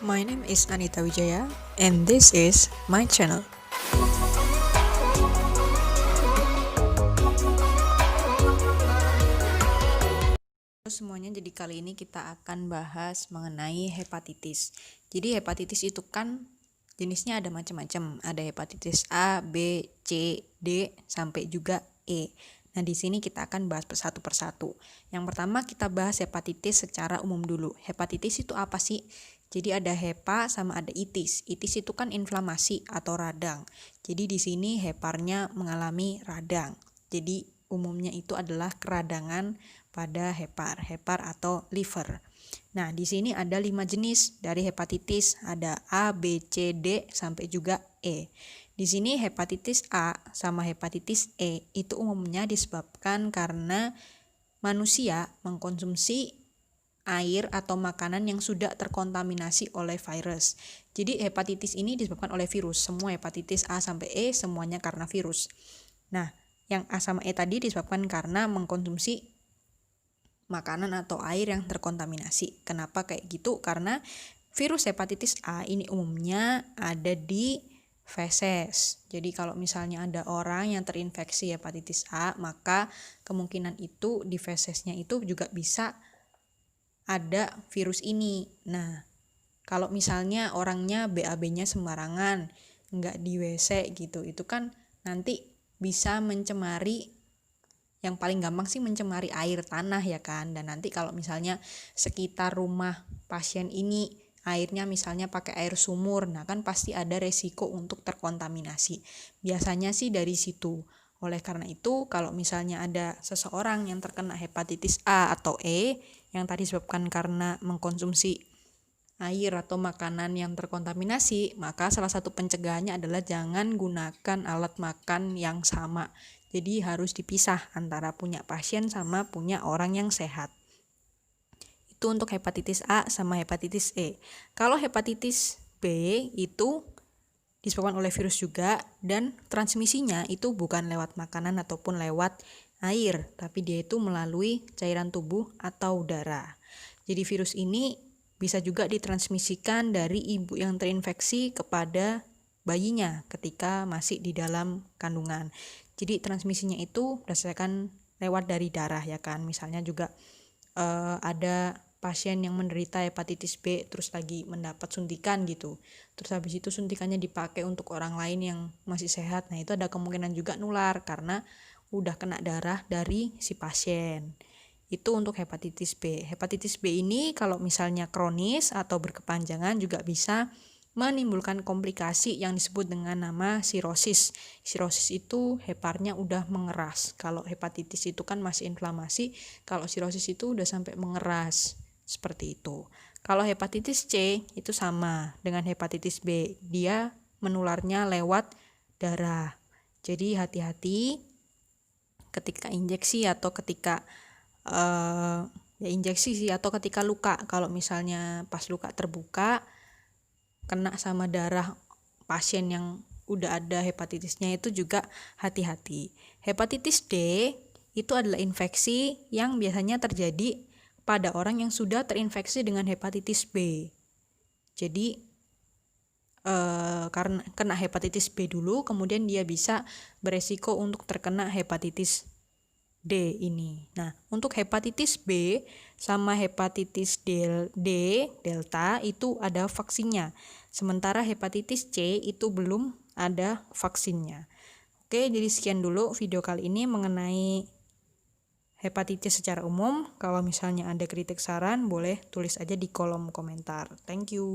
My name is Anita Wijaya and this is my channel. Halo semuanya, jadi kali ini kita akan bahas mengenai hepatitis. Jadi hepatitis itu kan jenisnya ada macam-macam. Ada hepatitis A, B, C, D, sampai juga E. Nah, di sini kita akan bahas satu persatu. Yang pertama kita bahas hepatitis secara umum dulu. Hepatitis itu apa sih? Jadi ada hepa sama ada itis. Itis itu kan inflamasi atau radang. Jadi di sini heparnya mengalami radang. Jadi umumnya itu adalah keradangan pada hepar atau liver. Nah, di sini ada 5 jenis dari hepatitis. Ada A, B, C, D, sampai juga E. Di sini hepatitis A sama hepatitis E itu umumnya disebabkan karena manusia mengkonsumsi air atau makanan yang sudah terkontaminasi oleh virus. Jadi hepatitis ini disebabkan oleh virus. Semua hepatitis A sampai E semuanya karena virus. Nah, yang A sama E tadi disebabkan karena mengkonsumsi makanan atau air yang terkontaminasi. Kenapa kayak gitu? Karena virus hepatitis A ini umumnya ada di feses. Jadi kalau misalnya ada orang yang terinfeksi hepatitis A, maka kemungkinan itu di fesesnya itu juga bisa ada virus ini. Nah, kalau misalnya orangnya BAB-nya sembarangan, nggak di WC gitu, itu kan nanti bisa mencemari, yang paling gampang sih mencemari air tanah ya kan. Dan nanti kalau misalnya sekitar rumah pasien ini airnya misalnya pakai air sumur, nah kan pasti ada resiko untuk terkontaminasi. Biasanya sih dari situ. Oleh karena itu, kalau misalnya ada seseorang yang terkena hepatitis A atau E, yang tadi disebabkan karena mengkonsumsi air atau makanan yang terkontaminasi, maka salah satu pencegahannya adalah jangan gunakan alat makan yang sama. Jadi harus dipisah antara punya pasien sama punya orang yang sehat. Itu untuk hepatitis A sama hepatitis E. Kalau hepatitis B itu disebabkan oleh virus juga, dan transmisinya itu bukan lewat makanan ataupun lewat air, tapi dia itu melalui cairan tubuh atau darah. Jadi virus ini bisa juga ditransmisikan dari ibu yang terinfeksi kepada bayinya ketika masih di dalam kandungan. Jadi transmisinya itu berdasarkan lewat dari darah ya kan. Misalnya juga ada pasien yang menderita hepatitis B terus lagi mendapat suntikan gitu, terus habis itu suntikannya dipakai untuk orang lain yang masih sehat, nah itu ada kemungkinan juga nular karena udah kena darah dari si pasien. Itu untuk hepatitis B. Hepatitis B ini kalau misalnya kronis atau berkepanjangan juga bisa menimbulkan komplikasi yang disebut dengan nama sirosis. Sirosis itu heparnya udah mengeras. Kalau hepatitis itu kan masih inflamasi, kalau sirosis itu udah sampai mengeras. Seperti itu. Kalau hepatitis C itu sama dengan hepatitis B. Dia menularnya lewat darah. Jadi hati-hati ketika injeksi atau ketika injeksi sih, atau ketika luka. Kalau misalnya pas luka terbuka kena sama darah pasien yang udah ada hepatitisnya, itu juga hati-hati. Hepatitis D itu adalah infeksi yang biasanya terjadi pada orang yang sudah terinfeksi dengan hepatitis B. Jadi karena kena hepatitis B dulu, kemudian dia bisa beresiko untuk terkena hepatitis D ini. Nah, untuk hepatitis B sama hepatitis D delta itu ada vaksinnya. Sementara hepatitis C itu belum ada vaksinnya. Oke, jadi sekian dulu video kali ini mengenai hepatitis secara umum. Kalau misalnya ada kritik saran, boleh tulis aja di kolom komentar. Thank you.